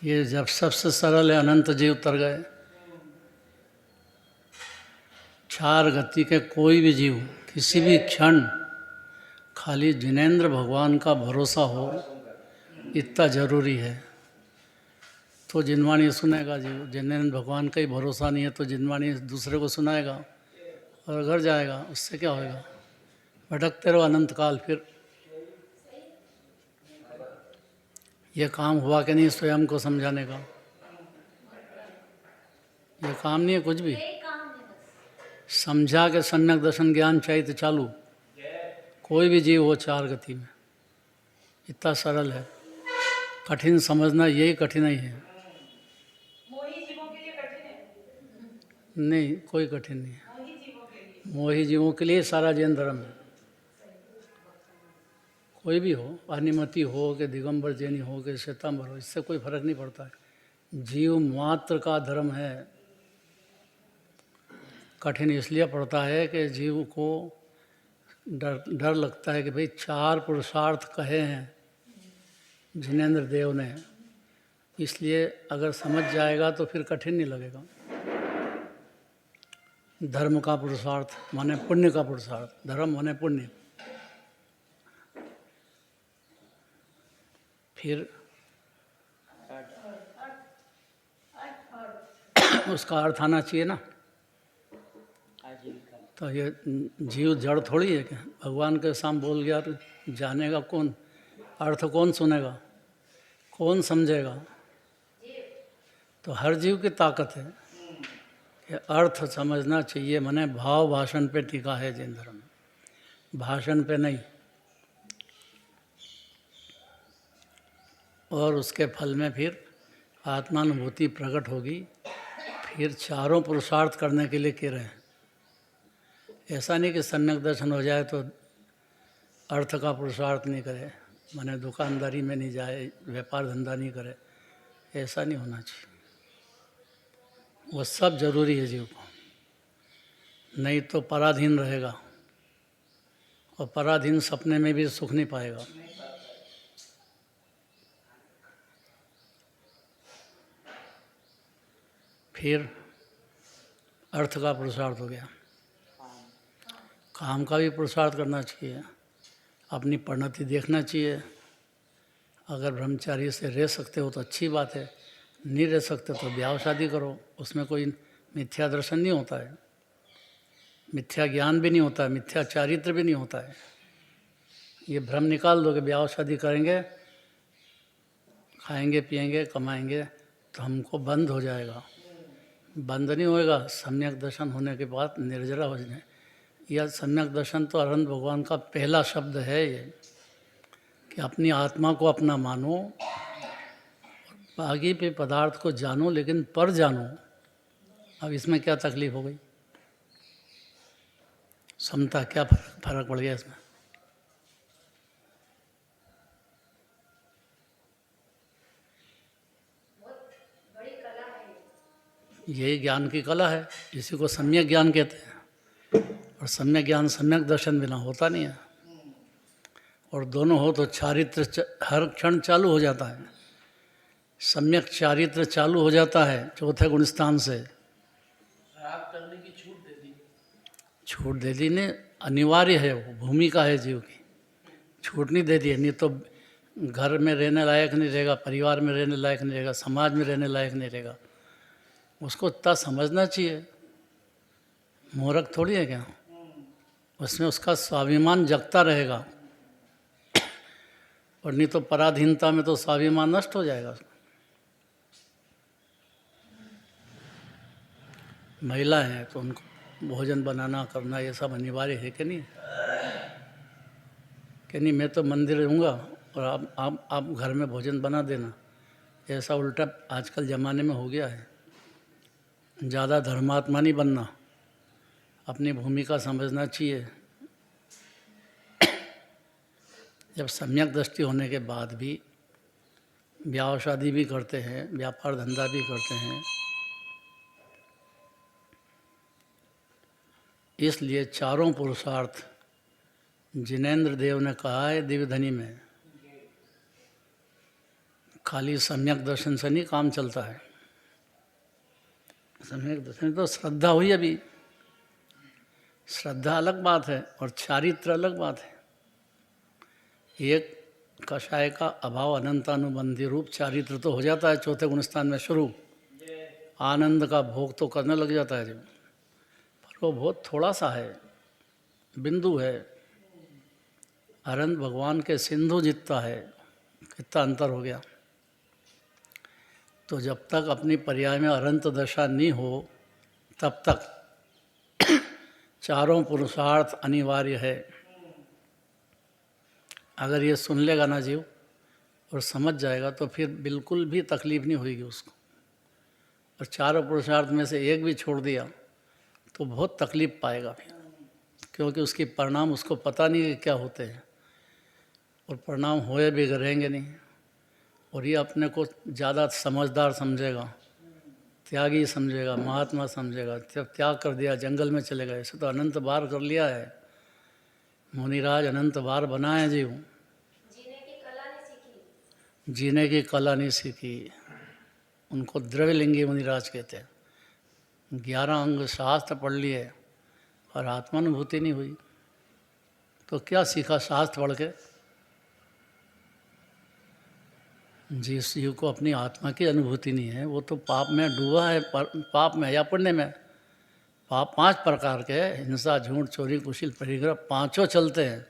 ये जब सबसे सरल है, अनंत जीव उतर गए। चार गति के कोई भी जीव किसी भी क्षण खाली जिनेंद्र भगवान का भरोसा हो, इतना जरूरी है तो जिनवाणी सुनेगा। जीव जिनेंद्र भगवान का ही भरोसा नहीं है तो जिनवाणी दूसरे को सुनाएगा और घर जाएगा, उससे क्या होगा? भटकते रहो अनंत काल। फिर ये काम हुआ कि नहीं स्वयं को समझाने का? ये काम नहीं है कुछ भी। समझा के सम्यक दर्शन ज्ञान चाहिए तो चालू। कोई भी जीव हो चार गति में, इतना सरल है। कठिन समझना यही कठिनाई है। नहीं, कोई कठिन नहीं है। मोही जीवों के लिए सारा जैन धर्म है। कोई भी हो, अनिमति हो कि दिगंबर जैनी हो कि श्वेतांबर हो, इससे कोई फर्क नहीं पड़ता है। जीव मात्र का धर्म है। कठिन इसलिए पड़ता है कि जीव को डर लगता है कि भाई चार पुरुषार्थ कहे हैं जिनेंद्र देव ने, इसलिए अगर समझ जाएगा तो फिर कठिन नहीं लगेगा। धर्म का पुरुषार्थ माने पुण्य का पुरुषार्थ, धर्म माने पुण्य। फिर उसका अर्थ आना चाहिए ना। तो ये जीव जड़ थोड़ी है क्या? भगवान के सामने बोल गया तो जानेगा कौन? अर्थ कौन सुनेगा? कौन समझेगा? तो हर जीव की ताकत है कि अर्थ समझना चाहिए। माने भाव भाषण पे टिका है जैन धर्म, भाषण पे नहीं। और उसके फल में फिर आत्मानुभूति प्रकट होगी। फिर चारों पुरुषार्थ करने के लिए कह रहे हैं। ऐसा नहीं कि सम्यक दर्शन हो जाए तो अर्थ का पुरुषार्थ नहीं करे, माने दुकानदारी में नहीं जाए, व्यापार धंधा नहीं करे, ऐसा नहीं होना चाहिए। वो सब जरूरी है जीव को, नहीं तो पराधीन रहेगा और पराधीन सपने में भी सुख नहीं पाएगा। फिर अर्थ का पुरुषार्थ हो गया। काम का भी पुरुषार्थ करना चाहिए, अपनी परिणति देखना चाहिए। अगर ब्रह्मचारी से रह सकते हो तो अच्छी बात है, नहीं रह सकते तो ब्याह शादी करो। उसमें कोई मिथ्या दर्शन नहीं होता है, मिथ्या ज्ञान भी नहीं होता है, मिथ्या चारित्र भी नहीं होता है। ये भ्रम निकाल दो कि ब्याह शादी करेंगे, खाएंगे पिएंगे कमाएंगे तो हमको बंद हो जाएगा। बंद नहीं होएगा। सम्यक दर्शन होने के बाद निर्जरा हो जाए। यह सम्यक दर्शन तो अरहंत भगवान का पहला शब्द है ये, कि अपनी आत्मा को अपना मानो, बाकी पे पदार्थ को जानो, लेकिन पर जानो। अब इसमें क्या तकलीफ हो गई? समता क्या फर्क पड़ गया इसमें? यही ज्ञान की कला है, इसी को सम्यक ज्ञान कहते हैं। और सम्यक ज्ञान सम्यक दर्शन बिना होता नहीं है। और दोनों हो तो चारित्र हर क्षण चालू हो जाता है। सम्यक चारित्र चालू हो जाता है चौथे गुणस्थान से। करने की छूट दे दी ने, अनिवार्य है, वो भूमिका है जीव की। छूट नहीं दे दी है, नहीं तो घर में रहने लायक नहीं रहेगा, परिवार में रहने लायक नहीं रहेगा, समाज में रहने लायक नहीं रहेगा। उसको इतना समझना चाहिए। मूर्ख थोड़ी है क्या? उसमें उसका स्वाभिमान जगता रहेगा। और नहीं तो पराधीनता में तो स्वाभिमान नष्ट हो जाएगा। महिला हैं तो उनको भोजन बनाना करना ये सब अनिवार्य है कि नहीं? कि नहीं मैं तो मंदिर रहूँगा और आप घर में भोजन बना देना। ऐसा उल्टा आजकल ज़माने में हो गया है। ज़्यादा धर्मात्मा नहीं बनना, अपनी भूमिका समझना चाहिए। जब सम्यक दृष्टि होने के बाद भी ब्याह शादी भी करते हैं, व्यापार धंधा भी करते हैं, इसलिए चारों पुरुषार्थ जिनेंद्र देव ने कहा है दिव्यधनी में, खाली सम्यक दर्शन से नहीं काम चलता है। सम्यक दर्शन तो श्रद्धा हुई अभी, श्रद्धा अलग बात है और चारित्र अलग बात है। एक कषाय का अभाव अनंतानुबंधी रूप चारित्र तो हो जाता है चौथे गुणस्थान में शुरू, आनंद का भोग तो करने लग जाता है जब, पर वो बहुत थोड़ा सा है, बिंदु है। अनंत भगवान के सिंधु जितना है, कितना अंतर हो गया। तो जब तक अपनी पर्याय में अनंत दशा नहीं हो तब तक चारों पुरुषार्थ अनिवार्य है। अगर ये सुन लेगा ना जीव और समझ जाएगा तो फिर बिल्कुल भी तकलीफ नहीं होगी उसको। और चारों पुरुषार्थ में से एक भी छोड़ दिया तो बहुत तकलीफ पाएगा फिर, क्योंकि उसकी परिणाम उसको पता नहीं कि क्या होते हैं, और परिणाम होए भी रहेंगे नहीं। और ये अपने को ज़्यादा समझदार समझेगा, त्यागी समझेगा, महात्मा समझेगा, जब त्याग कर दिया जंगल में चले गए। ऐसे तो अनंत बार कर लिया है मुनिराज, अनंत बार बनाए जीव, जीने की कला नहीं सीखी। उनको द्रव्यलिंगी मुनिराज कहते हैं। 11 अंग शास्त्र पढ़ लिए और आत्मानुभूति नहीं हुई तो क्या सीखा शास्त्र पढ़ के? जिस जीव को अपनी आत्मा की अनुभूति नहीं है वो तो पाप में डूबा है, पाप में या पुण्य में। पाप 5 प्रकार के, हिंसा, झूठ, चोरी, कुशील, परिग्रह, पांचों चलते हैं।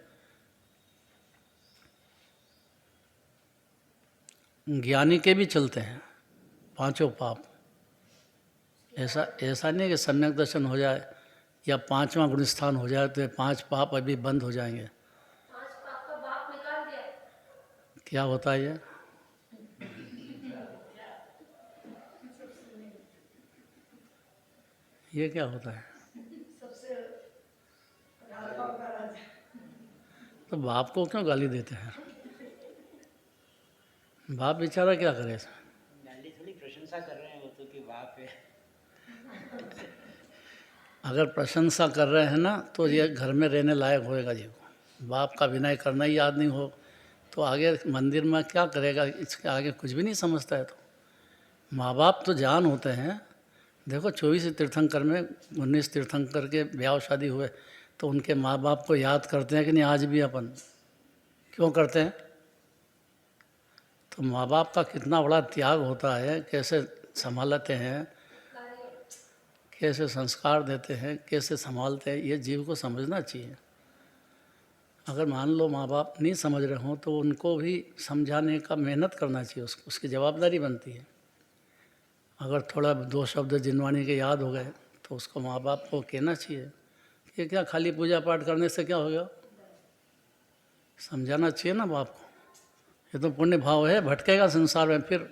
ज्ञानी के भी चलते हैं पांचों पाप। ऐसा नहीं कि सम्यक दर्शन हो जाए या 5वां गुणस्थान हो जाए तो ये 5 पाप अभी बंद हो जाएंगे। 5 पाप का बाप निकाल दिया। क्या होता है ये? ये क्या होता है? तो बाप को क्यों गाली देते हैं? बाप बेचारा क्या करे? गाली थोड़ी, प्रशंसा कर रहे हैं वो तो कि बाप है। अगर प्रशंसा कर रहे हैं ना तो ये घर में रहने लायक होएगा जी। बाप का विनय करना ही याद नहीं हो तो आगे मंदिर में क्या करेगा? इसके आगे कुछ भी नहीं समझता है। तो माँ बाप तो जान होते हैं। देखो 24 तीर्थंकर में 19 तीर्थंकर के ब्याह शादी हुए तो उनके माँ बाप को याद करते हैं कि नहीं? आज भी अपन क्यों करते हैं? तो माँ बाप का कितना बड़ा त्याग होता है, कैसे संभालते हैं, कैसे संस्कार देते हैं, कैसे संभालते हैं, ये जीव को समझना चाहिए। अगर मान लो माँ बाप नहीं समझ रहे हों तो उनको भी समझाने का मेहनत करना चाहिए, उसकी जवाबदारी बनती है। अगर थोड़ा 2 शब्द जिनवाणी के याद हो गए तो उसको माँ बाप को कहना चाहिए कि क्या खाली पूजा पाठ करने से क्या होगा? समझाना चाहिए ना बाप को। ये तो पुण्य भाव है, भटकेगा संसार में फिर।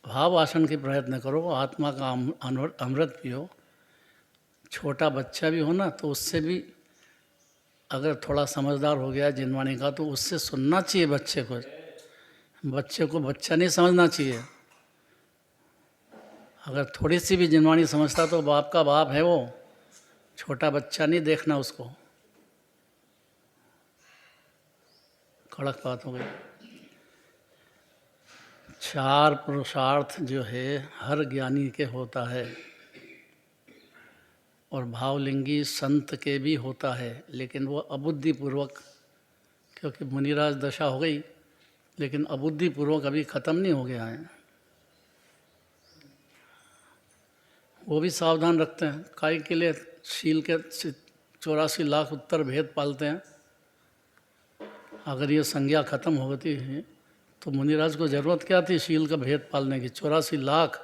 भाव वासन के प्रयत्न करो, आत्मा का अमृत पियो। छोटा बच्चा भी हो ना तो उससे भी अगर थोड़ा समझदार हो गया जिनवाणी का तो उससे सुनना चाहिए बच्चे को। बच्चे को बच्चा नहीं समझना चाहिए। अगर थोड़ी सी भी जिनवाणी समझता तो बाप का बाप है वो, छोटा बच्चा नहीं देखना उसको। कड़क बात हो गई। 4 पुरुषार्थ जो है हर ज्ञानी के होता है और भावलिंगी संत के भी होता है, लेकिन वो अबुद्धिपूर्वक, क्योंकि मुनिराज दशा हो गई लेकिन अबुद्धिपूर्वक अभी ख़त्म नहीं हो गया है। वो भी सावधान रखते हैं। काहे के लिए? शील के 84 लाख उत्तर भेद पालते हैं। अगर ये संज्ञा खत्म हो गई है तो मुनिराज को ज़रूरत क्या थी शील का भेद पालने की? 84 लाख।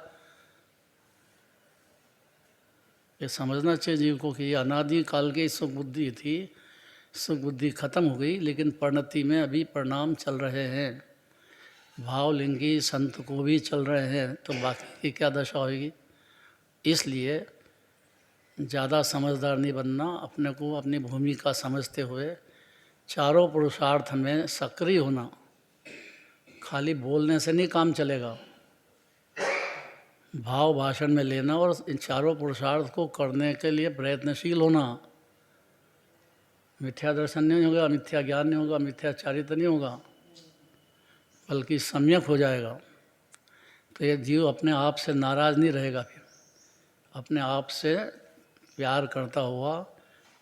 ये समझना चाहिए जीव को कि ये अनादि काल की सुख बुद्धि थी, सुख बुद्धि खत्म हो गई लेकिन परिणति में अभी परिणाम चल रहे हैं। भावलिंगी संत को भी चल रहे हैं तो बाकी की क्या दशा होगी? इसलिए ज़्यादा समझदार नहीं बनना, अपने को अपनी भूमिका समझते हुए चारों पुरुषार्थ में सक्रिय होना। खाली बोलने से नहीं काम चलेगा, भाव भाषण में लेना और इन चारों पुरुषार्थ को करने के लिए प्रयत्नशील होना। मिथ्या दर्शन नहीं होगा, मिथ्या ज्ञान नहीं होगा, मिथ्या चारित्र नहीं होगा। बल्कि सम्यक हो जाएगा, तो ये जीव अपने आप से नाराज़ नहीं रहेगा। फिर अपने आप से प्यार करता हुआ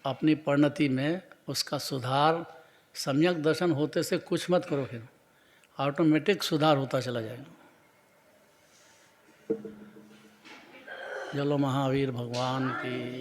अपनी परिणति में उसका सुधार, सम्यक दर्शन होते से कुछ मत करो, फिर ऑटोमेटिक सुधार होता चला जाएगा। चलो महावीर भगवान की